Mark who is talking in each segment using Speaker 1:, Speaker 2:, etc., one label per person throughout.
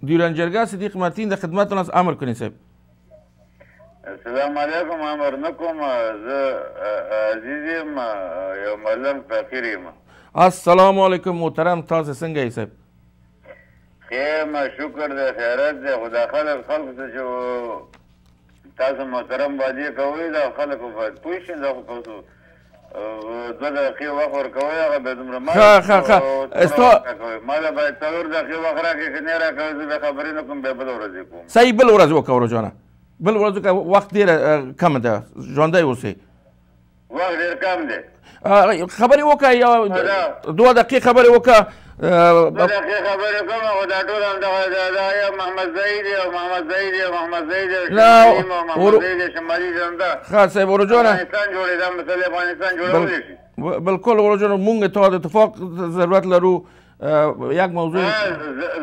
Speaker 1: دیورنجرگاه صدیق متین در خدمتتون است. امر کنید صاحب.
Speaker 2: السلام علیکم. امر نکوم. زه عزیزیم یو ملنګ فقیر یم.
Speaker 1: السلام علیکم محترم، تاسو څنګه یې صاحب؟
Speaker 2: خیر شکر دی، خیرات دی. خو دا خلکو ته چې تاسو محترم وعدې کوئ دا خلکو باید پوه شي. دا خو تاسو 2 دقیقې وخت ورکوئ هغه به دومره ما له باید 4 دقیقې وخت راکړئ که نه راکوئ زه بیا خبرې نه کوم بیا بله ورځ کوم.
Speaker 1: صحیح بله ورځ وکړه ورجانه، بله ورځ وکړه. وخت ډېره کمه ده، ژوندی اوسئ.
Speaker 2: وخت ډېر کم دی.
Speaker 1: خبرې وکړه یا 2 دقیقې خبرې وکړه.
Speaker 2: 2 دقیقې خبرې کوم خو دا ټول همدغه یا محمد زید او محمد زید او محمد زید او محمد زید شمالي جنده
Speaker 1: ښه صاحب ورجانه
Speaker 2: افغانستان جوړېده، مسلې افغانستان جوړولی شي.
Speaker 1: بالکل ورجانه مونږ ته د اتفاق ضرورت لرو. یک موضوع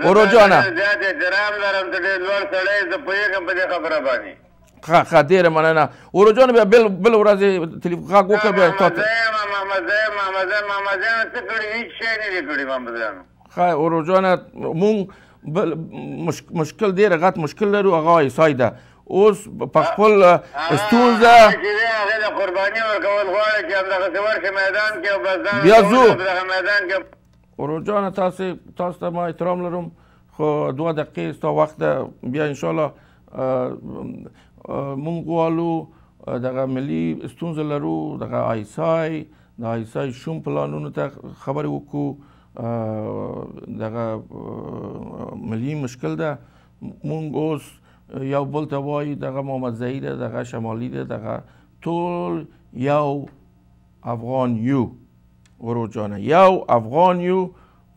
Speaker 1: ورجانه
Speaker 2: زیات احترام لرم، ته ډېر لوړ سړی، زه پوهېږم په دې خبره باندې.
Speaker 1: ښه ډېره مننه ورجانه. بیا بله ورځ تلیفون غږ وکړه بیا
Speaker 2: محمد زیان څه کړي؟ هېڅ شی نه دي کړي محمد زیانو.
Speaker 1: ښه ورجانه مونږ مشکل ډېر غټ مشکل لرو، هغه عیسی ده. اوس په خپل ستونزه
Speaker 2: چې دی هغې ته قرباني ورکول غواړي چې همدغسې ورشي میدان کې او بس ځان
Speaker 1: بیا ځو
Speaker 2: دغه میدان کې.
Speaker 1: ورجانه تاسو ته ما احترام لرم، خو 2 دقیقې ستا وخت ده. بیا انشاءالله مونږ غواړو دغه ملي ستونزه لرو، دغه آیسای د آیسای شوم پلانونو ته خبرې وکړو. دغه ملي مشکل ده. مونږ اوس یو بل ته وایو دغه محمد زهی ده، دغه شمالي ده، دغه ټول یو افغان یو. ورجانه یو افغان یو.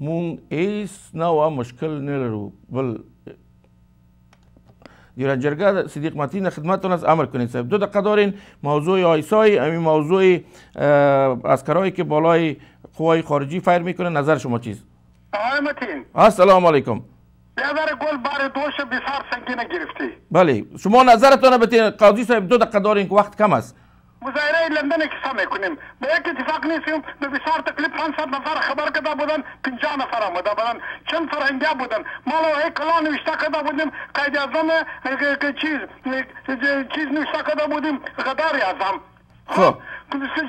Speaker 1: مونږ هیڅ نوع مشکل نه لرو. بل دیورنجرگاه صدیق متین خدمتتون است. امر کنید صاحب. 2 دقیقه دارین. موضوع آیسای، همین موضوع عسکرایی که بالای قوای خارجی فایر میکنه، نظر شما چیست؟
Speaker 3: آقای متین
Speaker 1: السلام علیکم.
Speaker 3: بیادر گل بار دوش بسیار سنگینه گرفتی.
Speaker 1: بله شما نظرتون بتین. قاضی صاحب 2 دقیقه دارین که وقت کم است.
Speaker 3: مظاهره لندن کسا میکنیم به یک اتفاق نیستیم. به بسیار تکلیف 500 نفر خبر کده بودن، 50 نفر آمده بودن، چند فرهنگی بودن. ما لو یک کلا نوشته کده بودیم، قاید اعظم چیز نوشته کده بودیم، غدار اعظم.
Speaker 1: خب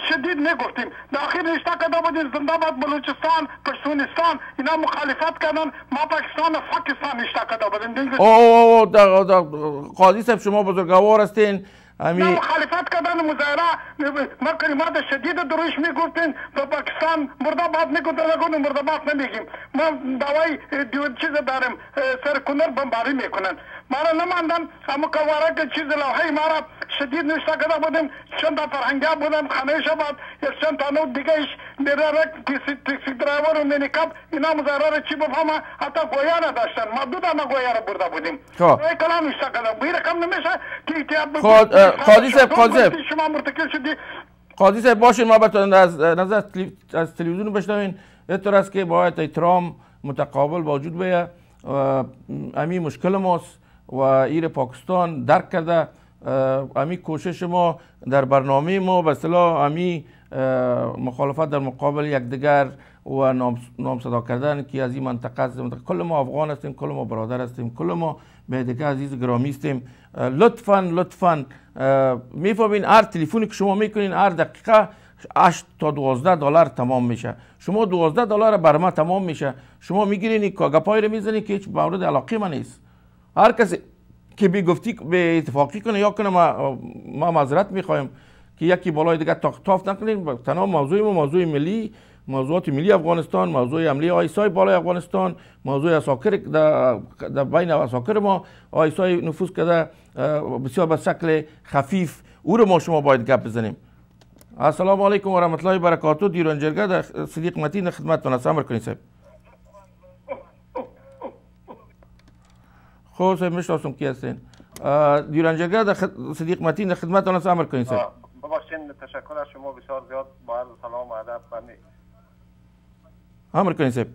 Speaker 3: شدید نگفتیم. در آخر نوشته کده بودیم زنده باد بلوچستان، پشتونستان، اینا مخالفت کردن. ما پاکستان و پاکستان نوشته کده بودیم.
Speaker 1: قاضی صاحب شما بزرگوار هستین.
Speaker 3: نه مخالفت کردن مظاهره ما کلمات شدید دروش میگفتین. به پاکستان مرداباد میگفتن، مرداباد نمیگیم. ما دعوای چیز داریم، سرکنر بمباری میکنن. ما را نماندن. اما کواره که چیز لوحه ما را شدید نوشته کرده بودیم. چند تا فرهنگی بودن، خانه شباد یک چند تا نو دیگهش میرارک تاکسی درایور و مینیکاپ اینا مظاهره را چی بفهمه حتی گویا نداشتن. ما 2 دانه گویا را برده بودیم. یک کلام نوشته کرده بودیم. رقم نمیشه که
Speaker 1: قاضی صاحب
Speaker 3: شما مرتکب شدی.
Speaker 1: قاضی صاحب باشین ما بتون از نظر از تلویزیون بشنوین. اینطور است که باید احترام متقابل وجود بیاید. امی مشکل ماست و ایر پاکستان درک کرده. امی کوشش ما در برنامه ما به اصطلاح امی مخالفت در مقابل یکدیگر و نام صدا کردن که از این منطقه است. کل ما افغان هستیم، کل ما برادر هستیم، کل ما به دیگه عزیز گرامی هستیم. لطفاً میفهمین هر تلفنی که شما میکنین هر دقیقه 8 تا 12 دلار تمام میشه. شما 12 دلار بر ما تمام میشه. شما میگیرین گپای رو میزنین که هیچ مورد علاقه من نیست. هر کسی که بی گفتی به اتفاقی کنه یا کنه ما معذرت میخوایم که یکی بالای دیگه تاف نکنین. تنها موضوع ما موضوع ملی، موضوعات ملی افغانستان، موضوع عملی آیسای بالای افغانستان، موضوع اساکر در بین اساکر ما آیسای نفوذ کرده بسیار به شکل خفیف او رو ما شما باید گپ بزنیم. السلام علیکم و رحمت الله و برکاته. دیورنجرگاه در صدیق متین خدمتتون است. امر کنید صاحب. خب صاحب میشناسم کی هستین. دیورنجرگاه در صدیق متین خدمتتون است. امر کنید صاحب.
Speaker 4: ببخشید تشکر از شما بسیار زیاد. با عرض سلام و ادب.
Speaker 1: امر کنید صاحب.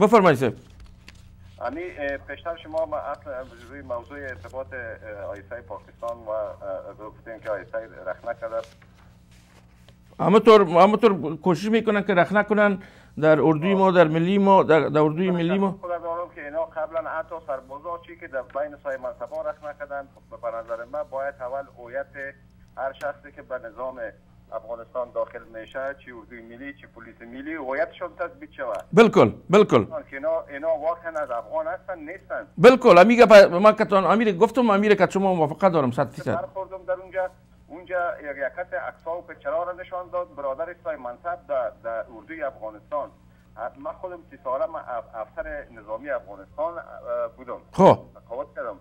Speaker 1: بفرمایید صاحب.
Speaker 4: پیشتر شما اصل روی موضوع ارتباط آیسای پاکستان و گفتین که آیسای رخ نکرده.
Speaker 1: همونطور کوشش میکنن که رخ نکنن. در اردوی ما، در ملی ما، در اردوی ملی ما.
Speaker 4: خود دارم که اینا قبلا حتی سربازا چی که در بین سای منصبا رخ نکردن، به نظر من باید اول هویت هر شخصی که به نظام افغانستان داخل میشه، چی اردوی ملی چی پلیس ملی، هویتشون تثبیت شود.
Speaker 1: بالکل
Speaker 4: که اینا واقعا از افغان هستن نیستن.
Speaker 1: بالکل ما کتان امیر گفتم، امیر که شما موافقت دارم 100%.
Speaker 4: برخوردم در اونجا یکت عکس‌ها و پکچرها را نشان داد برادر سای منصب در اردوی افغانستان. من خودم 30 ساله من افسر نظامی افغانستان بودم.
Speaker 1: خب
Speaker 4: قوت کردم.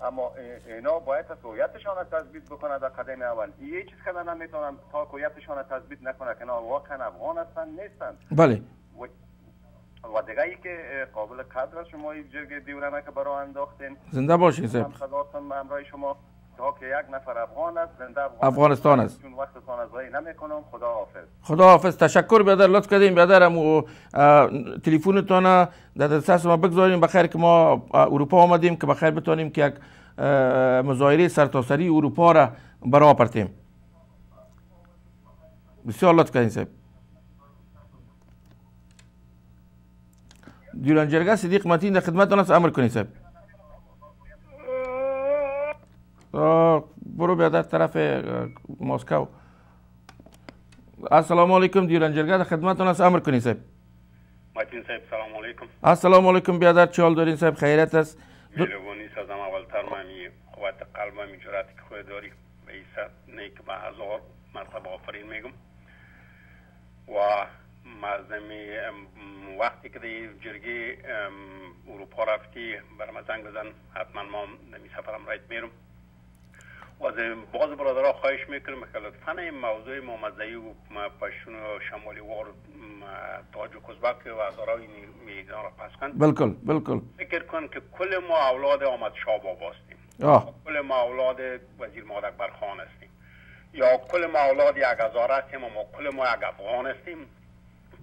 Speaker 4: اما اینا باید هویتشان را تثبیت بکنه در قدم اول. یه چیز که من نمیتونم تا هویتشان را تثبیت نکنه که اینا واقعا افغان هستن نیستن.
Speaker 1: بله.
Speaker 4: و دیگه ای که قابل قدر شما این جرگه دیورانه که برای انداختین.
Speaker 1: زنده باشین صاحب.
Speaker 4: خداستم همراه شما تا که یک نفر افغان است، زنده
Speaker 1: افغانستان است.
Speaker 4: چون وقتتان از ضایع نمیکنم. خدا حافظ.
Speaker 1: خدا حافظ. تشکر برادر، لطف کردین برادرم. تلفنتون در دسترس ما بگذاریم بخیر که ما اروپا آمدیم که بخیر بتونیم که یک مظاهره سرتاسری اروپا را برا پرتیم. بسیار لطف کردین صاحب. دیولنجرگاه صدیق متین در خدمتتون است، امر کنید صاحب. برو بیادر طرف مسکو. السلام علیکم، دیولنجرگاه در خدمتتون است، امر کنید صاحب.
Speaker 5: متین صاحب سلام علیکم.
Speaker 1: السلام علیکم بیادر، چه حال دارین صاحب؟ خیریت است؟
Speaker 5: مهربانی سازم اولتر ممی قوت قلب ممی جرأتی که خود داری به ایسا نیک به 1000 مرتبه آفرین میگم. و مازمی وقتی که دی جرگی اروپا رفتی برام زنگ بزن، حتما ما نمی سفرم رایت میرم. و از باز برادرها خواهش میکنم که لطفاً این موضوع محمدزایی و پشتون و شمالی وار تاجیک ازبک و هزارای میدان را پس کن.
Speaker 1: بالکل
Speaker 5: فکر کن که کل ما اولاد احمد شاه بابا هستیم، کل ما اولاد وزیر مادک برخان هستیم، یا کل ما اولاد یک هزار هستیم و ما کل ما یک افغان هستیم.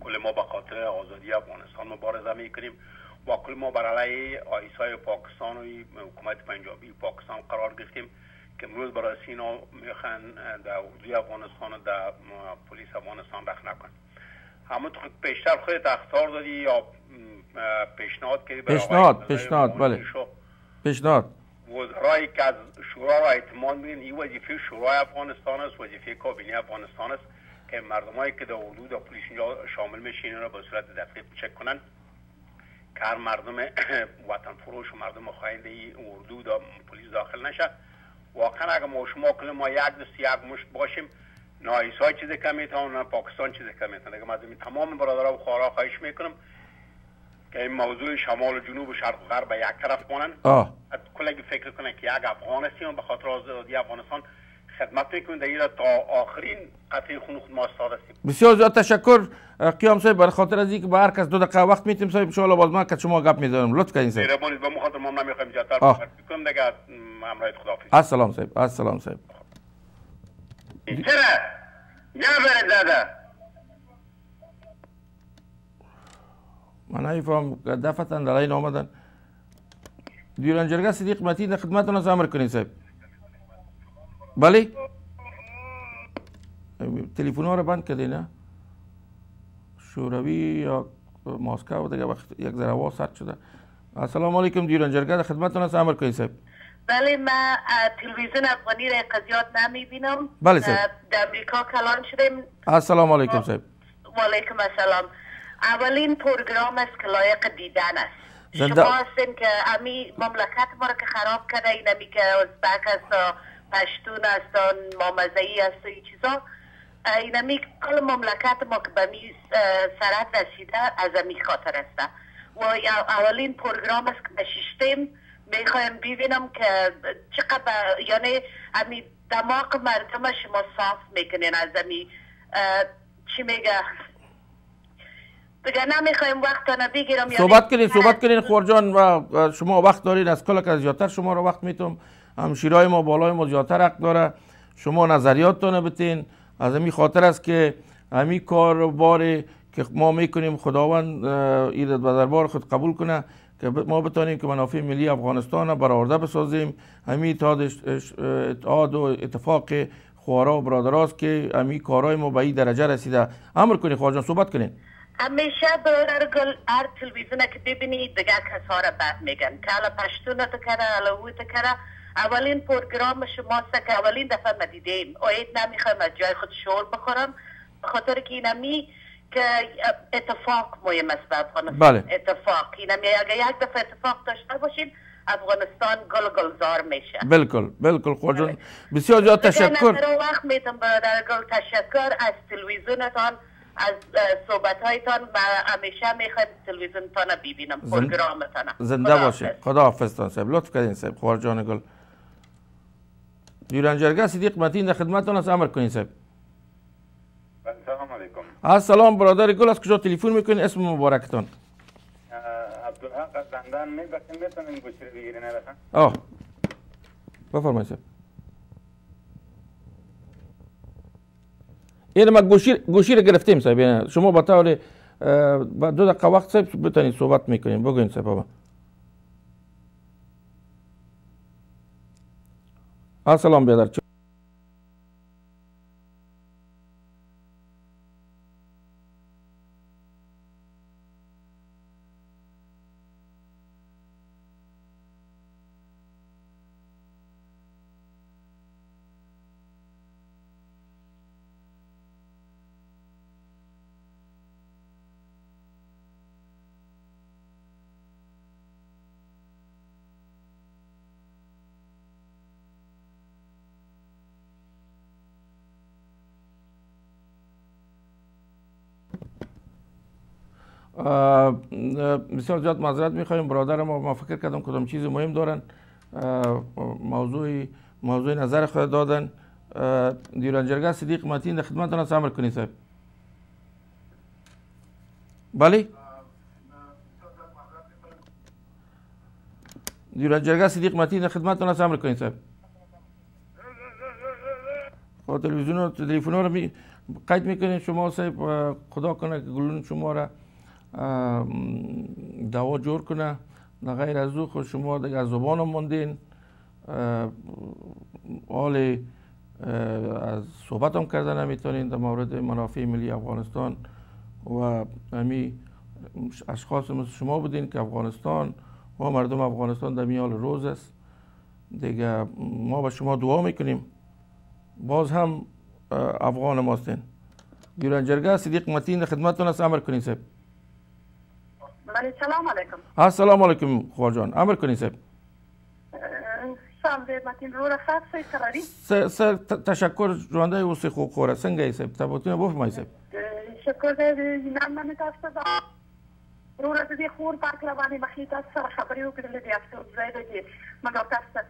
Speaker 5: کل ما به خاطر آزادی افغانستان مبارزه میکنیم و کل ما بر علیه آیسای پاکستان و حکومت پنجابی پاکستان قرار گرفتیم که امروز برای سینا میخوان در اردوی افغانستان و در پلیس افغانستان رخ نکن. همونطور که پیشتر خودت اخطار دادی یا پیشنهاد کردی
Speaker 1: پیشنهاد
Speaker 5: وزرایی که از شورا را اعتماد میگن، این وظیفه شورای افغانستان است، وظیفه کابینه افغانستان است که مردمایی که در اردو در پلیس اینجا شامل میشین را به صورت دقیق چک کنن که هر مردم وطن فروش و مردم خواهند اردو در پلیس داخل نشه. واقعا اگر ما شما کل ما یک دست یک مشت باشیم، نه ایسای چیز کم میتونن نه پاکستان چیز کم میتونن. اگر من تمام برادرها و خواهرها خواهش میکنم که این موضوع شمال و جنوب و شرق و غرب به یک طرف کنن. کل اگه فکر کنن که یک افغان هستیم و به خاطر آزادی افغانستان خدمت میکنیم، در ایران تا آخرین قطعه خون خود ما استاد هستیم.
Speaker 1: بسیار زیاد تشکر قیام صاحب، برای خاطر از اینکه به هر کس 2 دقیقه وقت میتیم صاحب. ان شاء الله باز ما که شما گپ میذارم. لطف کردین صاحب.
Speaker 5: مهربانی، به مخاطر ما نمیخوایم زیادتر صحبت کنم دیگه. همراه خداحافظ.
Speaker 1: السلام صاحب. السلام صاحب.
Speaker 2: چرا یا بره دادا
Speaker 1: من نمیفهم دفتن در این آمدن. دیولنجرگاه صدیق متین در خدمتتون است، امر کنین صاحب. بله تلفن ها رو بند کردین نه؟ شوروی یا مسکو دیگه وقت یک ذره آواز سرد شده. السلام علیکم، دیولنجرگاه در خدمتتون است، امر کنین صاحب.
Speaker 6: بله من تلویزیون افغانی را قضیات نمیبینم.
Speaker 1: بله صاحب.
Speaker 6: در امریکا کلان شدیم.
Speaker 1: السلام علیکم صاحب.
Speaker 6: و علیکم السلام. اولین پروگرام است که لایق دیدن است. شما هستین که امی مملکت ما را که خراب کرده، اینمی که ازبک است، پشتون است، محمدزایی است و این چیزا، اینمی کل مملکت ما که به می سرحد رسیده از امی خاطر است. و اولین پروگرام است که نشستیم میخوایم ببینم که چقدر یعنی امی دماغ مردم شما صاف میکنین از امی چی میگه دیگه. نمیخوایم وقت تا نبیگیرم.
Speaker 1: صحبت کنین خورجان و شما وقت دارین. از کل که زیادتر شما رو وقت میتم. همشیرای ما بالای ما زیادتر حق داره. شما نظریاتتون بتین. از همین خاطر است که همین کار باری که ما میکنیم خداوند ایراد به دربار خود قبول کنه که ما بتانیم که منافع ملی افغانستان را برآورده بسازیم. همین اتحاد و اتفاق خوارا و برادراست که همین کارهای ما به این درجه رسیده. امر کنین خواجان، صحبت کنین.
Speaker 6: همیشه برادر گل هر تلویزیون که ببینید دیگه کسا را بد میگن که حالا پشتون تکره حالا او تکره. اولین پروگرام شماست که اولین دفعه ما دیدیم اوید نمیخوایم از جای خود شور بخورم بخاطر که اینمی که اتفاق مهم است به افغانستان.
Speaker 1: بله.
Speaker 6: اتفاق اینمی اگه یک دفعه اتفاق داشته باشیم افغانستان گل گلزار میشه.
Speaker 1: بالکل خواجه جان بسیار زیاد تشکر.
Speaker 6: در وقت میتونم برادر گل تشکر از تلویزیونتان از صحبت هایتان و همیشه میخوایم تلویزیونتان ببینم پروگرامتان.
Speaker 1: زنده باشه. خداحافظ تان صاحب لطف کردین صاحب خواجه جان گل. دیورنجرگاه صدیق متین در خدمتتان است امر کنین صاحب.
Speaker 2: سلام علیکم.
Speaker 1: السلام برادر گل از کجا تلفن میکنین اسم مبارکتان؟
Speaker 2: عبدالحق از زندان میتونین گوشی بگیرین لطفا؟
Speaker 1: آه بفرمایید صاحب. این ما گوشی رو گرفتیم صاحب. شما با طور با 2 دقیقه وقت صاحب بتونید صحبت میکنین. بگوین صاحب بابا. السلام برادر. بسیار زیاد معذرت میخوایم برادر ما فکر کردم کدام چیز مهم دارن موضوع نظر خود دادن. دیورنجرگاه صدیق متین در خدمتتان است امر کنید صاحب. بله دیورنجرگاه صدیق متین در خدمتتان است امر کنید صاحب. خب تلفن رو قید میکنید شما صاحب. خدا کنه که گلون شما را دوا جور کنه. غیر از او خود شما دیگه از زبان هم موندین. حال از صحبت هم کردن نمیتونین در مورد منافع ملی افغانستان و همی اشخاص مثل شما بودین که افغانستان و مردم افغانستان در میال روز است دیگه. ما به شما دعا میکنیم باز هم افغان ماستین. دیورنجرگاه صدیق متین در خدمتتان است امر کنین صاحب.
Speaker 7: بله سلام علیکم.
Speaker 1: السلام علیکم خواجه جان امر کنین صاحب.
Speaker 7: سلام متین رو رخصت سراری.
Speaker 1: سر تشکر جوانده اوسی خوب خوره سنگه صاحب تبوتونه بفرمایید صاحب.
Speaker 7: شکر دې من تاسو ته ورور دې خور پاک را باندې مخې تاسو سره خبرې وکړلې دي افسوس دی چې موږ تاسو ته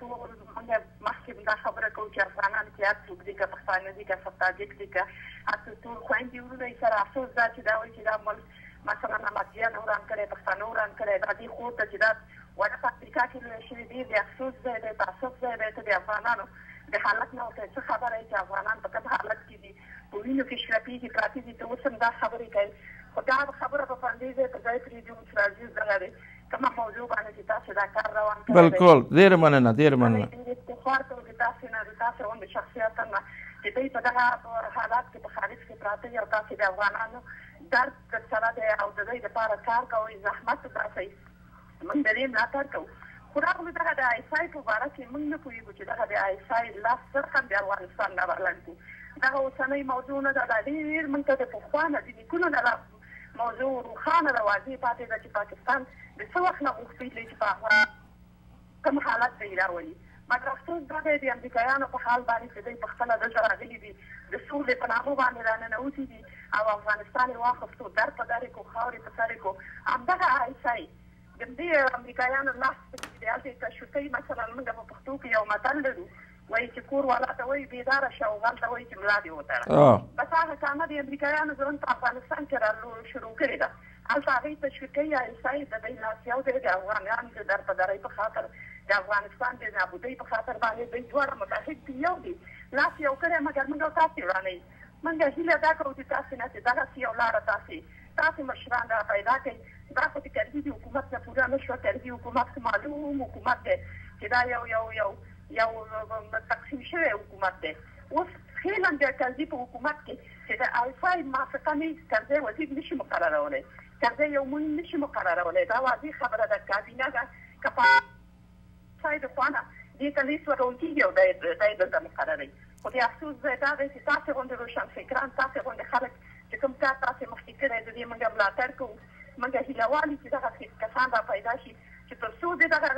Speaker 7: موږ مخکې دا خبره کوو چې افغانان کې هر څوک دي که پښتانه دي که تاجک دي که هر ټول خویندې ورونه یې سره افسوس دا چې دا وایي چې دا ملک مثلا احمدیان وران کړی پښتانه وران کړی دا دې خور ته چې دا وړه په افریقا کې لوی شوي دي د افسوس ځای دی تاسف ځای دی ته د افغانانو د حالت نه ورته څه خبره یې چې افغانان په کوم حالت کې دي په وینو کې شرپېږي پراته دي ته اوس هم دا خبرې کوي خو دا خبره په باندې ځای په ځای پرېږدو چې راځي دغه دی کومه موضوع باندې چې تاسو دا کار روان کړی
Speaker 1: بالکل ډېر مننه ډېر مننه
Speaker 7: افتخار کوو د تاسو نه د تاسو غوندې شخصیت نه چې دوی په دغه حالات کې په خارج کې پراته دي او تاسو د افغانانو درد سره دی او د دوی دپاره کار کوئ زحمت وباسئ موږ د دې ملاتړ کوو خو راغلو دغه د آیسای په باره کې موږ نه پوهېږو چې دغه د آیسای لاس صرفا د افغانستان نه بلند کړو دغه اوسنۍ موضوع نه ده دا ډېر موږ ته د پخوا نه د نیکونو نه دا موضوع روښانه ده واضح پاتې ده چې پاکستان د څه وخت نه غوښتي دی چې په افغان کوم حالت ته یې راولي مګر افسوس دا دی د امریکایانو په حال باندې چې دوی پخپله دلته راغلي دي د سولې په نامه باندې راننوتي دي او افغانستان یې واخیستو در په در یې کړو خاورې په سر یې کړو همدغه آیسای د دې امریکایانو لاس پکې دی هلته یې تشویقوي مثلا موږ په پښتو کې یو متل لرو وایي چې کور والا ته وایي بیداره شه او غل ته وایي چې ملا دې وتړه بس هغه کانه د امریکایانو ژوند په افغانستان کې را شروع کړې ده هلته هغوی تشویقوي آیسای د دوی لاس یو دی د افغانانو د در په درۍ په خاطر د افغانستان د نابودۍ په خاطر باندې دوی دواړه متحد دي یو دي لاس یو کړی مګر موږ او تاسې ورانوي موږ هیله دا کوو چې تاسې نه چې دغسې یو لاره تاسې مشران را پیدا کړئ دا خو د کرزي حکومت نه پوره نه شوه کرزي حکومت معلوم حکومت دی چې دا یو تقسیم شوی حکومت دی اوس فعلا د کرزي په حکومت کې که در آیفای موافقه نیست کرده وزیر نشی مقررولی کرده یو مهم نشی مقررولی دا واضح خبره در کابینه ده که ساید خوانه دیتا لیست ورون کیگی و دای دلده مقرری خودی افسوس دا دی که تاسه غنده روشن فکران تاسه غنده خلق چې کوم کار تاسې مخکې کړی د دې موږ ملاتړ کوو موږ هیله والي چې دغه کسان را پیدا شي چې تر څو د دغه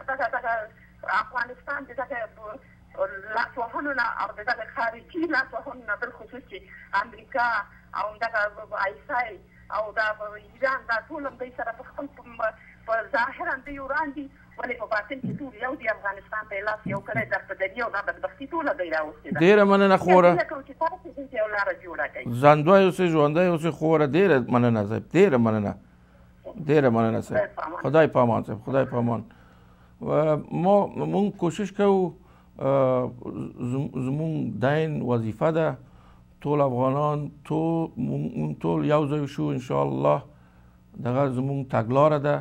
Speaker 7: افغانستان د دغه لاسوهنو نه او د دغه خارجي لاسوهنو نه بالخصوص چې امریکا او دغه آیسای او د ایران دا ټول هم دوی سره په خپل په ظاهرا دوی وړاندې ولې په باطن کې ټول یو د افغانستان په لاس یو کړی در په دنیا او دا بدبختي ټوله دوی راوستې ده.
Speaker 1: ډېره مننه خوره
Speaker 7: چې تاسو دې یو لاره جوړه کړئ.
Speaker 1: ژوندی اوسئ ژوندی اوسئ خوره ډېره مننه صاحب ډېره مننه ډېره مننه صاحب خدای پامان صاحب خدای پامان. مونږ کوشش کوو زمونږ دین وظیفه ده ټول افغانان ټول یو ځای شو انشاءالله دغه زمونږ تګلاره ده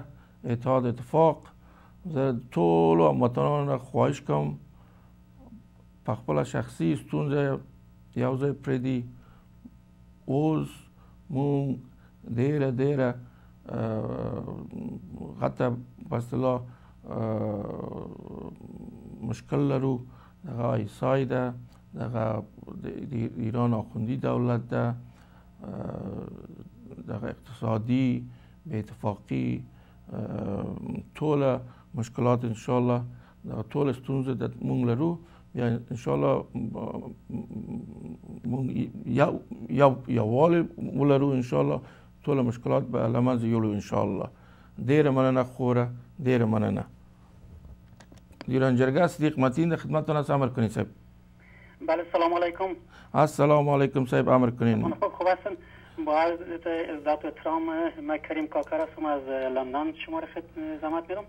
Speaker 1: اتحاد اتفاق. زه ټولو هموطنانو خواهش کوم په خپله شخصي ستونزه یو ځای پرېږدي. اوس مونږ ډېره غټه په اصطلاح مشکل لرو. دغه آیسای ده دغه د ایران آخوندی دولت ده دغه اقتصادي بې اتفاقي ټوله مشکلات انشاءالله دغه ټوله ستونزې د مونږ لرو. بیا انشاءالله مونږ یووالی ولرو انشاءالله ټوله مشکلات به له منځه یوړو انشاءالله. ډېره مننه خوره ډېره مننه. ایران جرګه صدیق متین د خدمتتون هست. امر کنید صاحب.
Speaker 8: بله سلام علیکم.
Speaker 1: السلام علیکم صاحب امر کنید.
Speaker 8: خوب هستن. با عرض عزت و احترام من کریم کاکر هستم از لندن شما را خدمت میدم.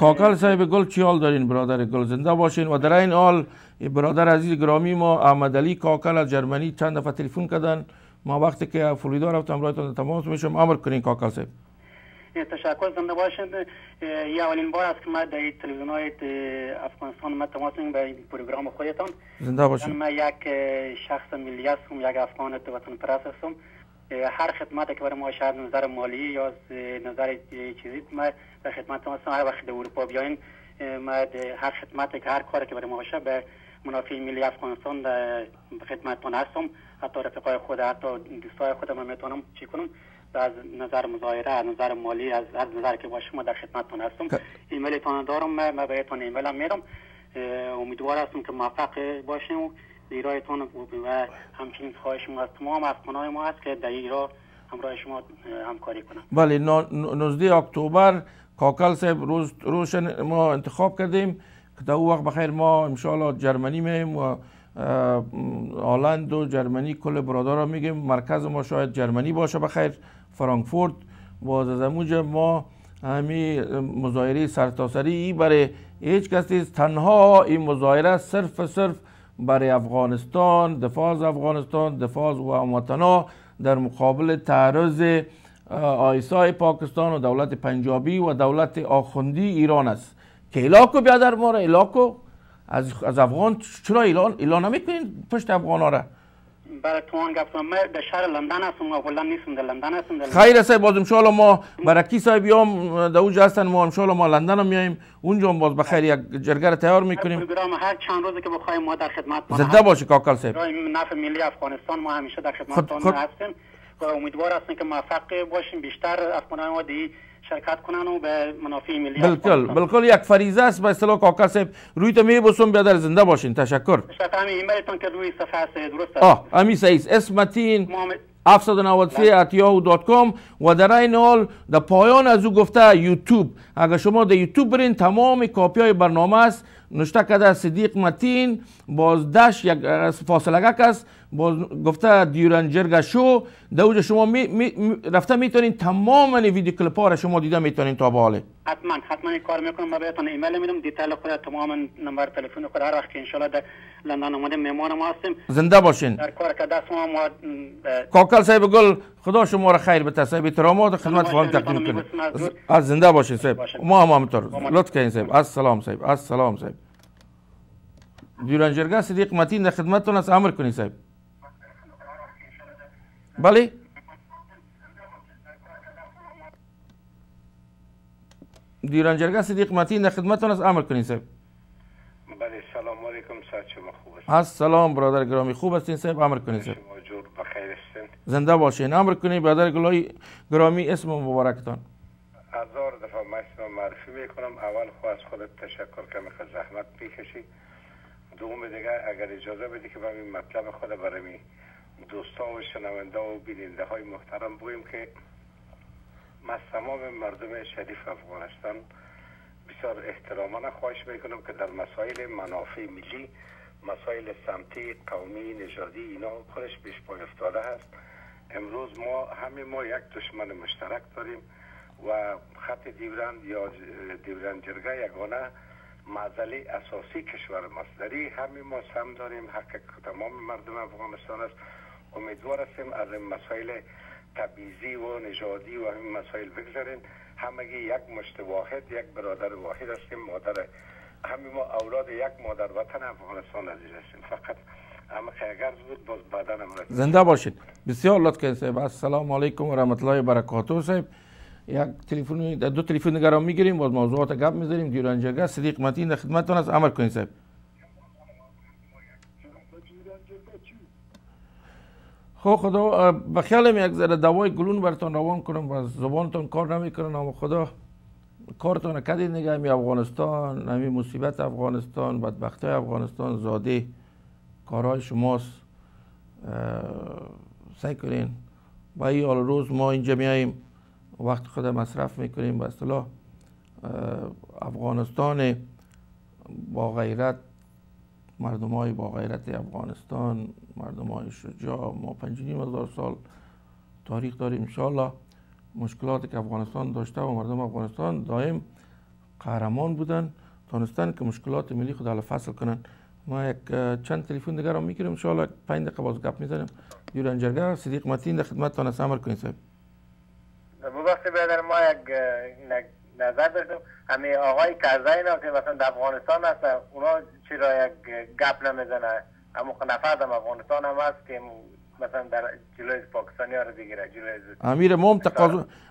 Speaker 1: کاکر صاحب گل چی حال دارین برادر گل؟ زنده باشین. و در این حال برادر عزیز گرامی ما احمد علی کاکر از جرمنی چند دفعه تلفن کردن. ما وقتی که فلوریدا رفتم برایتون تماس میشم. امر کنین کاکر صاحب.
Speaker 8: تشکر زنده باشید. یه اولین بار است که من در تلویزیون های افغانستان من تماس میگیرم به پروگرام خودتان.
Speaker 1: زنده باشید.
Speaker 8: من یک شخص ملی هستم یک افغان وطن پرست هستم. هر خدمتی که برای ما شاید نظر مالی یا نظر چیزی ما در خدمتتان هستم. هر وقت در اروپا بیاین ما هر خدمتی که هر کاری که برای ما باشه به منافع ملی افغانستان در خدمتتان هستم. حتی رفقای خود حتی دوستای خودم من میتونم چی کنم از نظر مظاهره از نظر مالی از هر نظر که باشه ما در خدمتتان هستم. ایمیلتان دارم من بهتون ایمیلم میرم. امیدوار هستم که موفق باشیم و ایرایتون و همچنین خواهش ما از تمام افغانای ما هست که در ایران همراه شما همکاری کنم.
Speaker 1: بله 19 اکتبر کاکل صاحب روز ما انتخاب کردیم که در اون وقت بخیر ما انشاءالله جرمنی میم و هلند و جرمنی کل برادرها میگیم. مرکز ما شاید جرمنی باشه بخیر فرانکفورت. باز از اموجه ما همین مظاهره سرتاسری برای هیچ کسی تنها این مظاهره صرف برای افغانستان دفاع از افغانستان دفاع از هموطنا در مقابل تعرض آیسای پاکستان و دولت پنجابی و دولت آخوندی ایران است که ایلاکو بیادر ما را ایلاکو از افغان چرا اعلان نمیکنین پشت افغانا را؟
Speaker 8: برای توان گفتم من در شهر لندن هستم و هلند نیستم در لندن هستم.
Speaker 1: خیر است باز انشالله ما برکی صاحب بیام در اونجا هستن ما انشالله ما لندن هم میایم اونجا هم باز بخیر یک جرگه را تیار میکنیم.
Speaker 8: پروگرام هر چند روزی که بخوایم ما در خدمت
Speaker 1: زنده باشی کاکل صاحب.
Speaker 8: نفع ملی افغانستان ما همیشه در خدمتتان هستیم و امیدوار هستیم که موفق باشیم بیشتر افغانان ما شرکت کنن و به منافع ملی
Speaker 1: بالکل یک فریضه است به اصطلاح کاکل صاحب روی تو میبوسم بیادر زنده باشین. تشکر.
Speaker 8: تشکر. ایمیلتون که روی صفحه است درسته؟
Speaker 1: امی صحیح اسم متین 793@yahoo.com و در این حال در پایان از او گفته یوتیوب اگر شما در یوتیوب برین تمام کاپی های برنامه است نوشته کرده صدیق متین باز داش یک فاصله است باز گفته دیوران جرگه شو در اونجا شما رفته میتونین تمام ویدیو کلیپ ها را شما دیده میتونین تا به حاله.
Speaker 8: حتما این کار میکنم. من بهتون ایمیل میدم دیتیل خود تمام نمبر تلفن خود هر وقت که انشالله در لندن اومده مهمان ما هستیم.
Speaker 1: زنده باشین.
Speaker 8: در کار که دست ما
Speaker 1: کاکل صاحب گل خدا شما را خیر بده. صاحب احترامات خدمت فهم تقدیم کنید. از زنده باشین صاحب. ما هم همینطور. لطف کنین صاحب. السلام صاحب. السلام صاحب. دیوران جرگه صدیق متین در خدمتتون است. امر کنید صاحب. بله دیران جرگه صدیق متین در خدمتتون است. امر کنین صاحب.
Speaker 9: بله سلام علیکم. صحت شما خوب است؟
Speaker 1: السلام برادر گرامی، خوب هستین صاحب؟ امر کنین صاحب.
Speaker 9: شما جور بخیر هستین؟
Speaker 1: زنده باشین. امر کنین برادر گرامی، اسم مبارکتان.
Speaker 9: هزار دفعه من اسم معرفی میکنم. اول از خودت تشکر که میخواد زحمت میکشی. دوم دیگه اگر اجازه بدی که من این مطلب خود برای دوستا و شنونده و بیننده های محترم بگویم که من تمام مردم شریف افغانستان بسیار احترامانه خواهش میکنم که در مسائل منافع ملی، مسائل سمتی، قومی، نژادی اینا خودش پیش پای افتاده است. امروز ما یک دشمن مشترک داریم و خط دیورند یا دیورند جرگه یگانه معضله اساسی کشور ماست. دری همه ما سهم داریم، حق تمام مردم افغانستان است. امیدوار هستیم از این مسائل تبعیضی و نژادی و همین مسائل بگذارین. همگی یک مشت واحد، یک برادر واحد هستیم. همه ما اولاد یک مادر وطن افغانستان عزیز هستیم. فقط اگر بود باز بعدا
Speaker 1: زنده باشید. بسیار لطف کردید صاحب. السلام علیکم و رحمت الله و برکاته صاحب. یک تلفن، دو تلفن دیگر هم میگیریم، باز موضوعات گپ میذاریم. دیران جرگه صدیق متین در خدمتتون است. امر کنید صاحب. خب خدا بخیالم یک ذره دوای گلون براتون روان کنم و زبانتون کار نمیکنه. اما خدا کارتون کردین دیگه. همی افغانستان، همی مصیبت افغانستان، بدبختی افغانستان زاده کارهای شماست. سعی کنین با این حال روز ما اینجا میاییم وقت خود مصرف میکنیم به اصطلاح افغانستان با غیرت، مردم های با غیرت افغانستان، مردم های شجاع. ما 5,500 سال تاریخ داریم. انشاءالله مشکلاتی که افغانستان داشته و مردم افغانستان دائم قهرمان بودن، تونستن که مشکلات ملی خود حل فصل کنن. ما یک چند تلفن دیگر هم میگیریم. انشاءالله 5 دقیقه باز گپ میزنیم. دیران جرگه صدیق متین در خدمتتان است. امر کنید صاحب.
Speaker 4: ببخشید برادر، ما یک نظر داشتم. همین آقای کرزی اینا که مثلا در افغانستان هستن، اونا چرا یک گپ نمیزنن؟ اما نفر در افغانستان هم هست که مثلا در جلوی پاکستانی ها رو بگیره.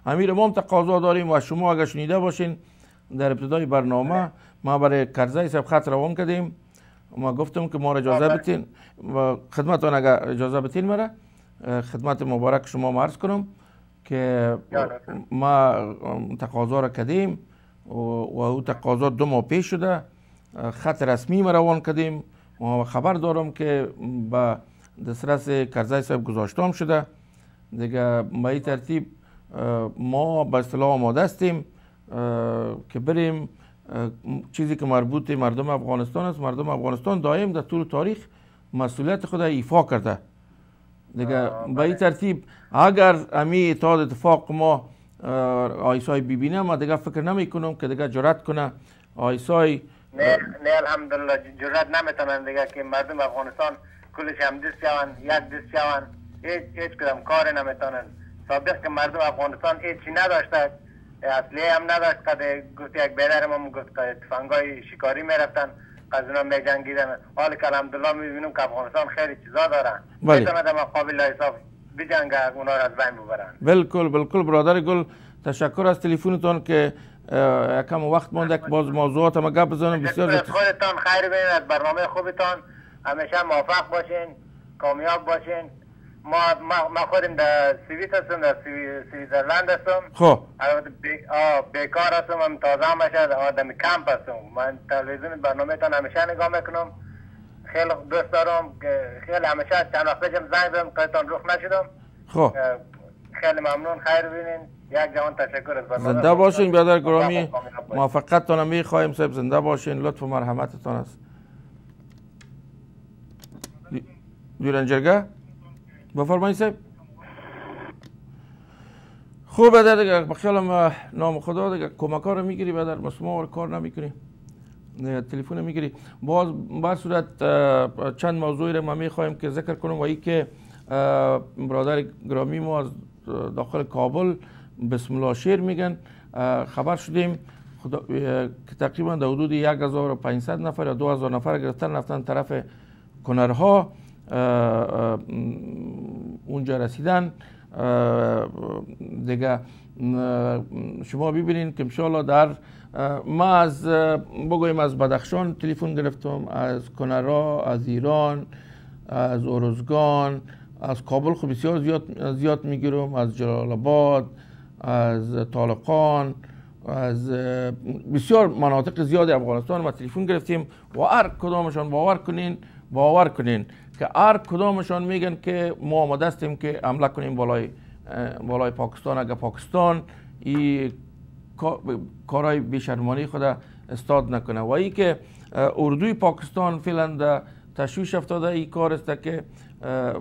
Speaker 1: امیر مام تقاضا داریم و شما اگر شنیده باشین در ابتدای برنامه ما برای کرزی صاحب خط روان کردیم. ما گفتم که ما را اجازه بدین و خدمتتون اگر اجازه بدین مرا خدمت مبارک شما عرض کنم که ما تقاضا را کردیم و او تقاضا 2 ماه پیش شده. خط رسمی ما روان کردیم. ما خبر دارم که به دسترس کرزی صاحب گذاشته شده دیگه. به این ترتیب ما به اصطلاح آماده هستیم که بریم چیزی که مربوط مردم افغانستان است. مردم افغانستان دائم در طول تاریخ مسئولیت خود ایفا کرده دیگه. به این ترتیب اگر امی اتحاد اتفاق ما آیسای ببینه، ما دیگه فکر نمی کنم که دیگه جرأت کنه آیسای
Speaker 4: نه الحمدلله جرأت نمیتونن دیگه که مردم افغانستان کلش هم دست شون، یک دست شون، هیچ کدام کار نمیتونن. سابق که مردم افغانستان هیچی نداشته، اصلی هم نداشت. که گفت یک بیدرم هم گفت که تفنگای شکاری میرفتن، از اونا میجنگیدن. حالی که الحمدلله میبینم که افغانستان خیلی چیزا دارن، میتونه در مقابل حساب بجنگه، اونا را از بین ببرن.
Speaker 1: بالکل برادر گل، تشکر از تلفنتون که یکم وقت مونده که باز موضوعات ما گپ بزنیم. بسیار
Speaker 4: خودتان خیر ببینید، از برنامه خوبتان همیشه موفق باشین، کامیاب باشین. ما خودم در سوئیس هستم، در سوئیسرلند هستم.
Speaker 1: خب
Speaker 4: بیکار هستم، هم تازه همیشه آدم کمپ هستم. من تلویزیون برنامه‌تان همیشه نگاه میکنم، خیلی دوست دارم که خیلی همیشه چند وقت پیشم زنگ زدم که تان روخ نشدم.
Speaker 1: خب
Speaker 4: خیلی ممنون، خیر ببینین. یک جهان تشکر از برنامه.
Speaker 1: زنده باشین برادر گرامی، موفقیتتان میخوایم صاحب. زنده باشین، لطف و مرحمتتان است. دیران جرگه بفرمایید صاحب. خوب بدر دیگه بخیالم نام خدا دیگه کمکار رو میگیری بدر مسمار کار نمیکنی، تلفن میگیری. باز بر صورت چند موضوعی رو ما میخوایم که ذکر کنم و این که برادر گرامی ما از داخل کابل بسم الله شیر میگن خبر شدیم که تقریبا در حدود 1500 نفر یا 2000 نفر گرفتن رفتن طرف کنرها اونجا رسیدن. دیگه شما ببینید که انشاءالله در ما از بگویم از بدخشان تلفن گرفتم، از کنرا، از ایران، از ارزگان، از کابل خب بسیار زیاد میگیرم، از جلال آباد، از طالقان، از بسیار مناطق زیاد افغانستان ما تلفن گرفتیم و هر کدامشان باور کنین که هر کدامشان میگن که ما آماده هستیم که حمله کنیم بالای پاکستان اگر پاکستان این کارهای بیشرمانه خود استاد نکنه. و ای که اردوی پاکستان فعلا در تشویش افتاده این کار است که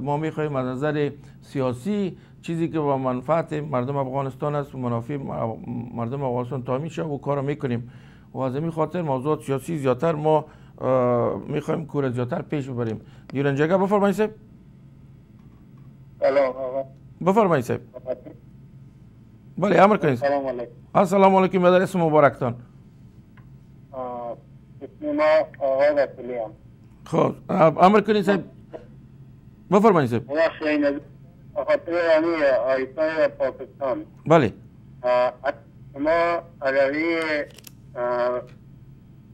Speaker 1: ما میخواهیم از نظر سیاسی چیزی که با منفعت مردم افغانستان است و منافع مردم افغانستان تامین شه و کار میکنیم و از این خاطر موضوعات سیاسی زیادتر ما میخوایم کور زیادتر پیش ببریم. دیرنجگه بفرمایید صاحب.
Speaker 3: سلام آقا.
Speaker 1: بفرمایید صاحب. بله امر کنید.
Speaker 3: سلام علیکم.
Speaker 1: السلام علیکم. بدر اسم مبارکتان.
Speaker 3: اسم ما آقا رسولی هم.
Speaker 1: خب امر کنید صاحب. بفرمایید صاحب.
Speaker 3: خاطر یعنی آیسای پاکستان.
Speaker 1: بله.
Speaker 3: ما علاوه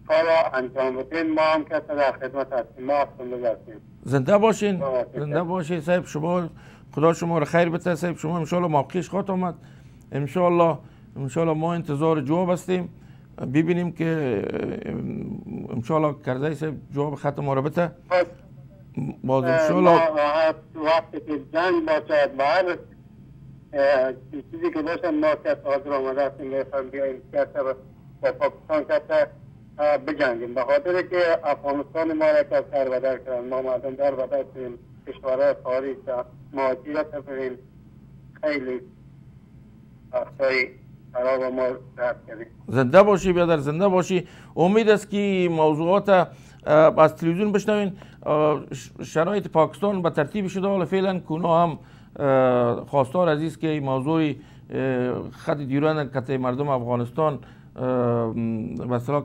Speaker 3: کار انجام بدیم ما هم کسی در خدمت هستیم. ما افسنده هستیم.
Speaker 1: زنده باشین. زنده باشین صاحب. شما خدا شما رو خیر بده صاحب. شما انشالله موقعش خواهد آمد. انشالله ما انتظار جواب هستیم. ببینیم که انشالله کرده صاحب جواب خط ما رو بده. باز انشالله
Speaker 3: وقتی که جنگ باشد بعد چیزی که باشد ما کسی حاضر آمده هستیم میخوایم بیاییم کسی با پاکستان کسی بجنگیم به خاطر که افغانستان ما را که سربدر کردن. ما مردم در بدر کنیم کشورهای خارج مهاجرت کنیم. خیلی وقتای خراب ما رد کردیم.
Speaker 1: زنده باشی بیادر. زنده باشی. امید است که موضوعات از تلویزیون بشنوین. شرایط پاکستان به ترتیب شده ولی فعلا کونا هم خواستار عزیز که موضوع خط دیران کته مردم افغانستان به اصطلاح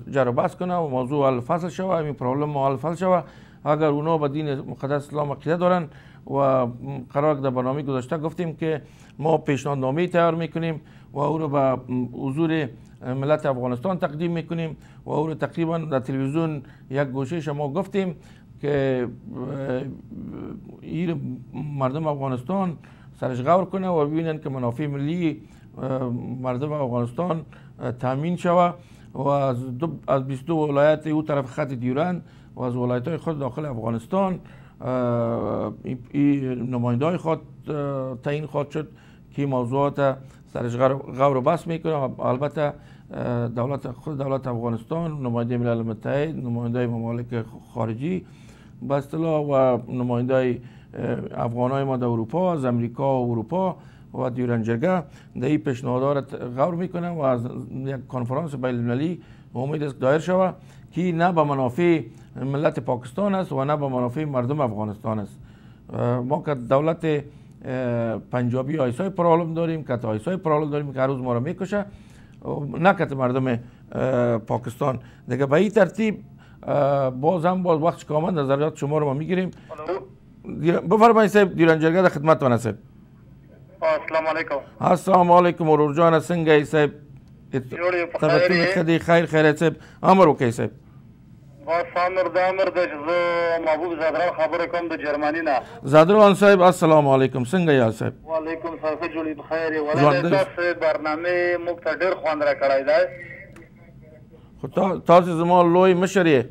Speaker 1: جر بحث کنه و موضوع حل فصل شوه. این پرابلم حل فصل شوه. اگر اونا به دین مقدس اسلام عقیده دارن و قرار در برنامه گذاشته گفتیم که ما پیشنهادنامه تیار میکنیم و او رو به حضور ملت افغانستان تقدیم میکنیم و او رو تقریبا در تلویزیون یک گوشه شما گفتیم که این مردم افغانستان سرش غور کنه و ببینن که منافع ملی مردم افغانستان تامین شوه و از 22 ولایت او طرف خط دیورند و از ولایت های خود داخل افغانستان نماینده های خود تعیین خواهد شد که موضوعات سرش غور و بحث میکنه. البته دولت افغانستان، نماینده ملل متحد، نماینده ممالک خارجی به اصطلاح و نماینده افغانای ما در اروپا، از امریکا و اروپا و دیورنجرگه در این پیشنهادات غور میکنه و از یک کنفرانس بین المللی امید است دایر شود که نه به منافع ملت پاکستان است و نه به منافع مردم افغانستان است. ما که دولت پنجابی آیسای پرابلم داریم، که آیسای پرابلم داریم که هر روز ما رو میکشه، نه که مردم پاکستان. دیگه به این ترتیب باز وقت که آمد نظریات شما رو ما میگیریم. بفرمایید صاحب. دیرنجرگه در خدمتتون هستم.
Speaker 3: السلام علیکم.
Speaker 1: السلام علیکم ورور جان. څنګه یې صاحب؟ طبعتون خدي خیر صاحب. امر وکړئ صاحب.
Speaker 3: بس امر د زه محبوب زادران خبره کوم د جرمني نه.
Speaker 1: زادران صاحب السلام علیکم. څنګه یې صاحب؟
Speaker 3: وعلیکم السلام. جوړی بخیر. ولې تاسو برنامه موږ ته ډیر خوند را کړی دی.
Speaker 1: خو تاسو زما لوی مشر یې.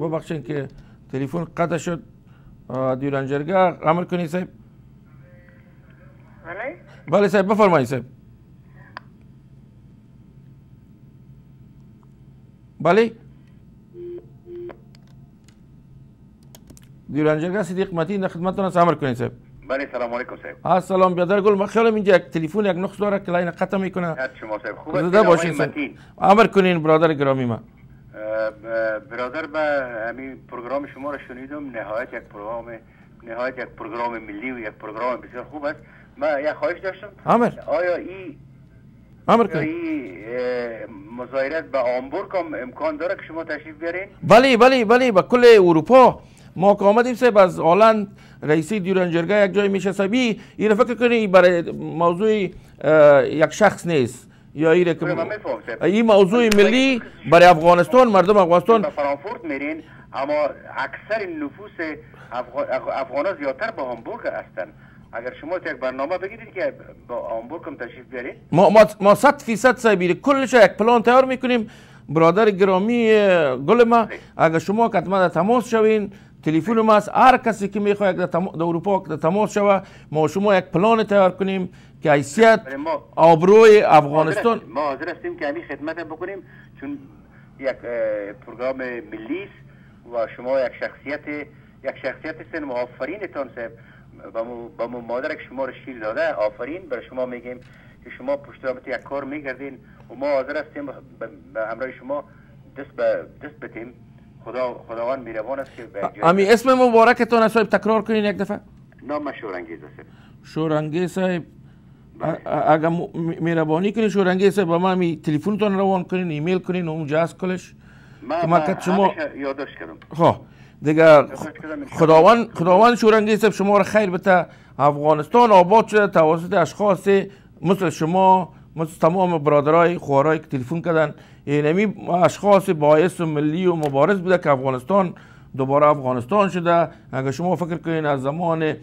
Speaker 1: ببخشید که تلفن قطع شد. دیرنجرگه امر کنید صاحب. بله صاحب بفرمایید صاحب. بله دیرنجرگه صدیق متین در خدمتتون است. امر کنید صاحب.
Speaker 5: بله سلام علیکم صاحب.
Speaker 1: السلام بیادر گل. من خیالم اینجا یک تلفن یک نقص داره که لاین قطع میکنه.
Speaker 5: شما صاحب خوبه.
Speaker 1: زنده باشین صاحب. امر کنین برادر گرامی من.
Speaker 5: برادر به همین پروگرام شما را شنیدم. نهایت یک پروگرام ملی و یک پروگرام بسیار خوب است. من یک خواهش داشتم.
Speaker 1: امر.
Speaker 5: آیا این
Speaker 1: امر کنید.
Speaker 10: مظاهرات به آمبورگ هم امکان داره که شما تشریف بیارین؟
Speaker 1: بله به کل اروپا ما که آمدیم صاحب، از هلند رئیسی دیورنجرگه یک جای میشه صاحب. این فکر کنی برای موضوع یک شخص نیست، یا این موضوع ملی برای افغانستان، مردم افغانستان.
Speaker 10: به فرانکفورت میرین اما اکثر نفوس افغانا زیادتر به هامبورگ هستن. اگر شما یک برنامه بگیرید که با هامبورگ هم تشریف بیارید،
Speaker 1: ما 100% صاحبی کلش یک پلان تیار میکنیم. برادر گرامی گل ما، اگر شما حتما تماس شوین، تلفن ما است، هر کسی که میخواد در اروپا تماس شوه، ما شما یک پلان تیار کنیم که حیثیت آبروی افغانستان.
Speaker 10: ما حاضر هستیم که همین خدمت بکنیم، چون یک پروگرام ملی است و شما یک شخصیت هستین. و آفرینتان صاحب با مادر که شما رو شیر داده، آفرین بر شما میگیم که شما پشت رابطه یک کار میگردین و ما حاضر هستیم به همراه شما دست بتیم. خداوند مهربان است که
Speaker 1: امی اسم مبارکتان است صاحب، تکرار کنین یک دفعه.
Speaker 10: نام شورانگیز است.
Speaker 1: شورانگیز صاحب، اگر مهربانی کنین شورانگیز صاحب با ما می تلفنتون روان کنین، ایمیل کنین، اونجا است کلش
Speaker 10: که ما شما یادداشت کردم.
Speaker 1: خب دیگه خداوند شورانگیز صاحب شما را خیر بده. افغانستان آباد شده توسط اشخاص مثل شما، مثل تمام برادرای خوارای که تلفن کردن. اینمی اشخاص باعث ملی و مبارز بوده که افغانستان دوباره افغانستان شده. اگر شما فکر کنین از زمان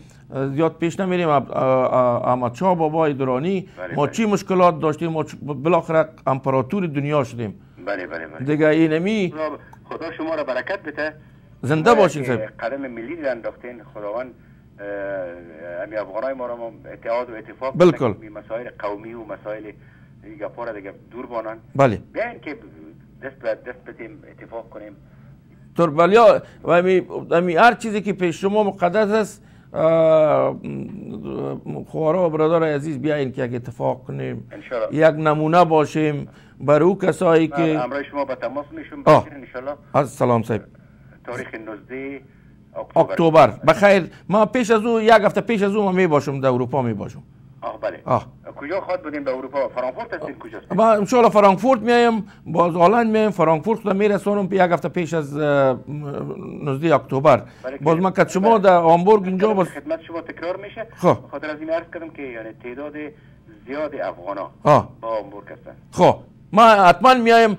Speaker 1: زیاد پیش نمیریم، احمد شاه بابای درانی ما چی مشکلات داشتیم، ما بالاخره امپراتور دنیا شدیم.
Speaker 10: بله
Speaker 1: دیگه اینمی
Speaker 10: خدا شما را برکت بده.
Speaker 1: زنده باشین صاحب.
Speaker 10: قدم ملی انداختین. خداوند امی افغانای ما را اتحاد و اتفاق
Speaker 1: بالکل
Speaker 10: مسائل قومی و مسائل دیگه پاره دیگه دور بانن.
Speaker 1: بله
Speaker 10: بیاین که دست بدیم اتفاق کنیم.
Speaker 1: تربالیا و امی هر چیزی که پیش شما مقدس است، خوارا و برادر عزیز بیاین که یک اتفاق کنیم، یک نمونه باشیم برای کسایی که
Speaker 10: همراه شما به تماس میشم ان شاء الله.
Speaker 1: السلام صاحب.
Speaker 10: تاریخ 19
Speaker 1: اکتبر بخیر. ما پیش از او یک هفته پیش از او می باشم در اروپا می باشم.
Speaker 10: بله. کجا خواهد بودیم به اروپا؟ فرانکفورت هستین؟ کجاست؟
Speaker 1: ما ان شاء الله فرانکفورت میایم، باز هلند میایم، فرانکفورت خود میرسونم یک هفته پیش از 19 اکتبر. باز من که شما در هامبورگ اینجا باز
Speaker 10: خدمت شما تکرار میشه. خاطر از این عرض کردم که یعنی تعداد زیاد افغانا با هامبورگ هستن.
Speaker 1: خب ما حتما میایم.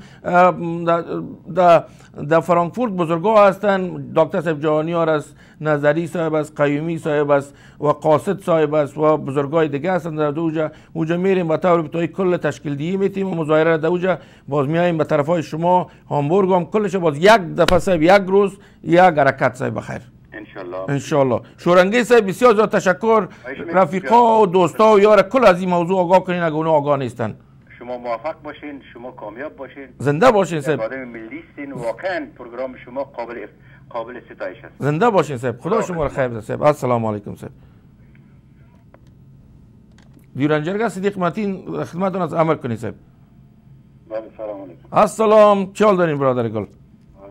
Speaker 1: در فرانکفورت بزرگا هستن، دکتر صاحب جهانیار است، نظری صاحب است، قیومی صاحب است و قاصد صاحب است و بزرگای دیگه هستن. در اوجا میریم به طور بتایی کل تشکیل دهی میتیم و مظاهره در اوجا باز میایم به طرفای شما. هامبورگ هم کلش باز یک دفعه صاحب، یک روز یک حرکت صاحب. بخیر ان شاء الله. شورانگیز صاحب بسیار زیاد تشکر. رفیقا و دوستا و یار کل از این موضوع آگاه کنین اگه اونا آگاه نیستن.
Speaker 10: شما موفق باشین، شما کامیاب باشین،
Speaker 1: زنده باشین صاحب.
Speaker 10: آدم ملی هستین، واقعا پروگرام شما قابل ستایش است.
Speaker 1: زنده باشین صاحب. خدا شما را خیر بده صاحب. السلام علیکم صاحب. دیورنجرگه صدیق متین خدمتتون از امر کنید صاحب.
Speaker 11: بله سلام علیکم.
Speaker 1: السلام، چه حال دارین برادر گل؟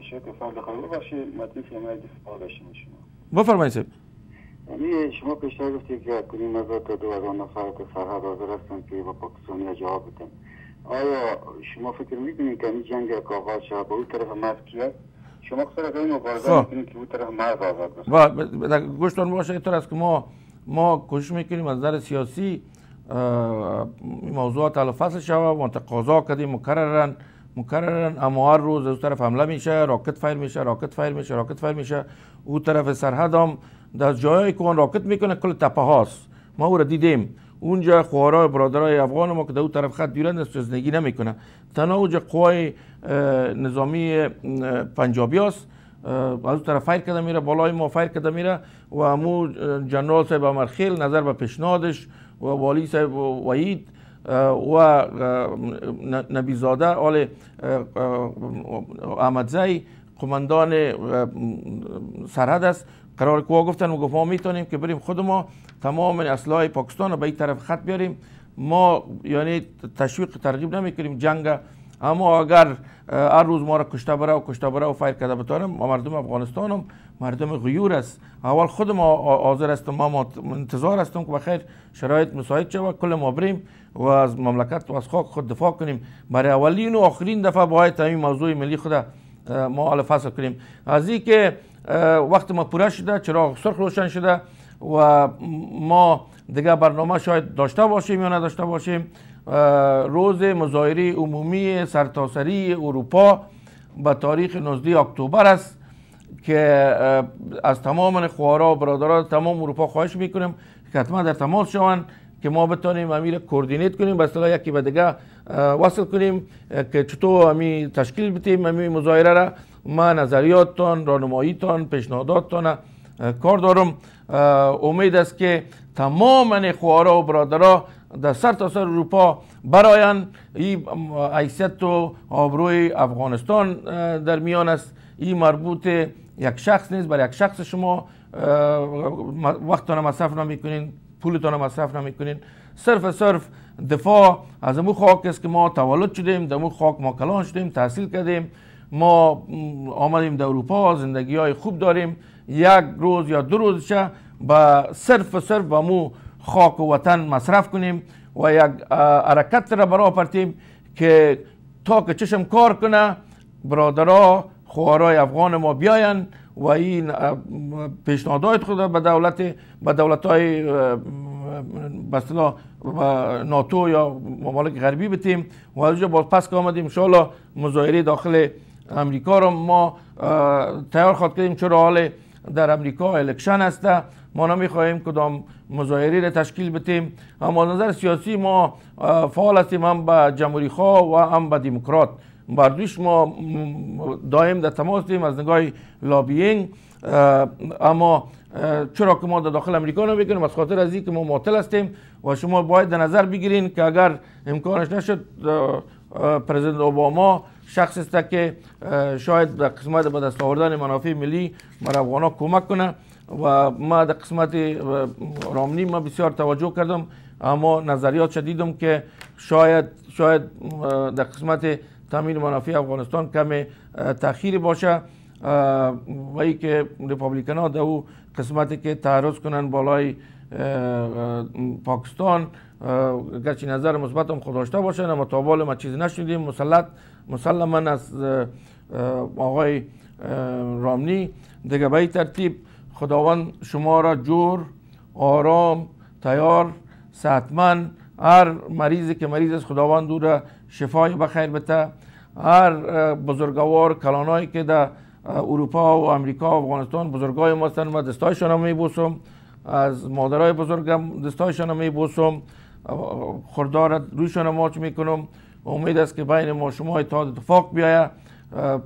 Speaker 11: شکر فرد خیلی باشید. متین شما داشتیم شما.
Speaker 1: بفرمایید صاحب.
Speaker 11: یعنی شما پیشتر گفتید که کنیم از تا 2000 نفر که سرحد حاضر هستن که با پاکستانی جواب بدن. آیا شما فکر میکنید که این جنگ که آغاز شد به اون طرف مرز کیه؟ شما خسر از این مبارزه میکنید که اون طرف مرز آزاد
Speaker 1: بشه؟ گوشتان باشه اینطور است که ما کوشش میکنیم از نظر سیاسی موضوعات حل فصل شود و تقاضا کردیم مکررن اما هر روز از طرف حمله میشه، راکت فایر میشه. اون طرف سرحد هم در جایی که اون راکت میکنه کل تپه هاست. ما او را دیدیم اونجا. خوارای برادرای افغان ما که در اون طرف خط دیرند زندگی نمیکنه. تنها اونجا قوای نظامی پنجابی هست، از اون طرف فایر کرده میره، بالای ما فایر کرده میره و امو جنرال صاحب امرخیل نظر به پیشنهادش و والی صاحب وحید و نبیزاده آل احمدزی قماندان سرحد است، قرار که گفتن و گفت ما میتونیم که بریم خود ما تمام اسلحه پاکستان رو به این طرف خط بیاریم. ما یعنی تشویق ترغیب نمیکنیم جنگ اما اگر هر روز ما را کشته بره و فایر کرده بتانم، مردم افغانستان هم مردم غیور است. اول خود ما حاضر هستم، ما انتظار هستم که بخیر شرایط مساعد شود، کل ما بریم و از مملکت و از خاک خود دفاع کنیم. برای اولین و آخرین دفعه باید این موضوع ملی خود ما حل فصل کنیم. از این که وقت ما پوره شده، چراغ سرخ روشن شده و ما دیگه برنامه شاید داشته باشیم یا نداشته باشیم. روز مظاهره عمومی سرتاسری اروپا به تاریخ 19 اکتبر است که از تمام خوارا و برادران تمام اروپا خواهش میکنیم که حتما در تماس شوند که ما بتانیم امیر کوردینیت کنیم، به اصطلاح یکی به دیگه وصل کنیم که چطور امی تشکیل بدیم امی مظاهره را. ما نظریاتتان، راهنماییتان، پیشنهاداتتان کار دارم. امید است که تمام خوارا و برادرها در سرتاسر اروپا براین. این حیثیت و آبروی افغانستان در میان است. این مربوط یک شخص نیست، برای یک شخص شما وقتتان مصرف نمیکنین، پولتان مصرف نمیکنین. صرف دفاع از امو خاک است که ما تولد شدیم، در امو خاک ما کلان شدیم، تحصیل کردیم، ما آمدیم در اروپا، زندگی های خوب داریم. یک روز یا 2 روزشه با صرف به امو خاک و وطن مصرف کنیم و یک حرکت را برای پرتیم که تا که چشم کار کنه برادرها خوارای افغان ما بیاین و این پیشنهادات خود به دولت‌های به اصطلاح ناتو یا ممالک غربی بتیم و از اونجا باز پس که آمدیم انشاءالله مظاهره داخل امریکا رو ما تیار خواهد کردیم، چرا حال در امریکا الکشن هسته، ما نمیخواهیم کدام مظاهره را تشکیل بدیم. اما از نظر سیاسی ما فعال هستیم، هم به جمهوری خواه و هم به دموکرات. بردوش ما دائم در تماس هستیم از نگاه لابینگ. اما چرا که ما در داخل امریکا نمیکنیم؟ از خاطر از این که ما معطل هستیم و شما باید در نظر بگیرین که اگر امکانش نشد پرزیدنت اوباما شخص است که شاید در قسمت به دست آوردن منافع ملی بر افغان‌ها کمک کنه و ما در قسمت رامنی ما بسیار توجه کردم، اما نظریات شدیدم که شاید در قسمت تامین منافع افغانستان کم تأخیری باشه و ای که ریپابلیکن ها در او قسمتی که تعرض کنن بالای پاکستان گرچه نظر مثبت هم خود داشته باشن، اما تا حال ما چیزی نشنیدیم. مسلما از آقای رامنی دیگه به این ترتیب خداوند شما را جور، آرام، تیار، صحتمند، هر مریضی که مریض است خداوند او را شفای بخیر بده. هر بزرگوار کلانایی که در اروپا و امریکا و افغانستان بزرگای ما هستند و دستایشان را میبوسم، از مادرای بزرگم دستایشان را میبوسم، خردار رویشان را ماچ میکنم. امید است که بین ما شما اتفاق بیاید،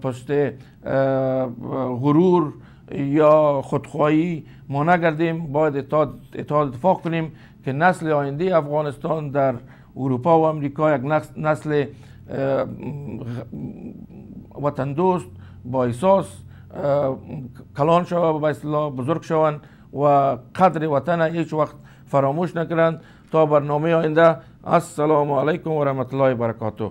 Speaker 1: پشت غرور یا خودخواهی ما نگردیم، باید اتفاق کنیم که نسل آینده افغانستان در اروپا و امریکا یک نسل وطن دوست با احساس کلان شوند و به اصطلاح بزرگ شوند و قدر وطن هیچ وقت فراموش نکنند. تا برنامه آینده، السلام علیکم و رحمت الله و برکاته.